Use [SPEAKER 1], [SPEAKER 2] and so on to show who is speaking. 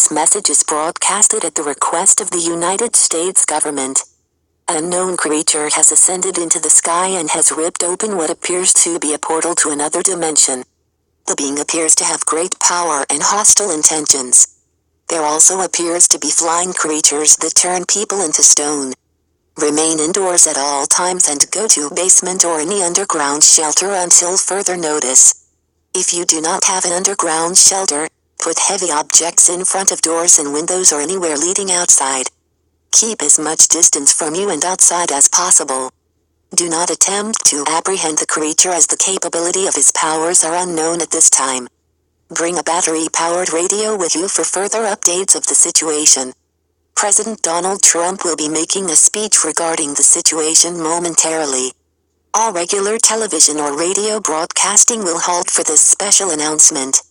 [SPEAKER 1] This message is broadcasted at the request of the United States government. An unknown creature has ascended into the sky and has ripped open what appears to be a portal to another dimension. The being appears to have great power and hostile intentions. There also appears to be flying creatures that turn people into stone. Remain indoors at all times and go to a basement or any underground shelter until further notice. If you do not have an underground shelter, put heavy objects in front of doors and windows or anywhere leading outside. Keep as much distance from you and outside as possible. Do not attempt to apprehend the creature as the capability of his powers are unknown at this time. Bring a battery-powered radio with you for further updates of the situation. President Donald Trump will be making a speech regarding the situation momentarily. All regular television or radio broadcasting will halt for this special announcement.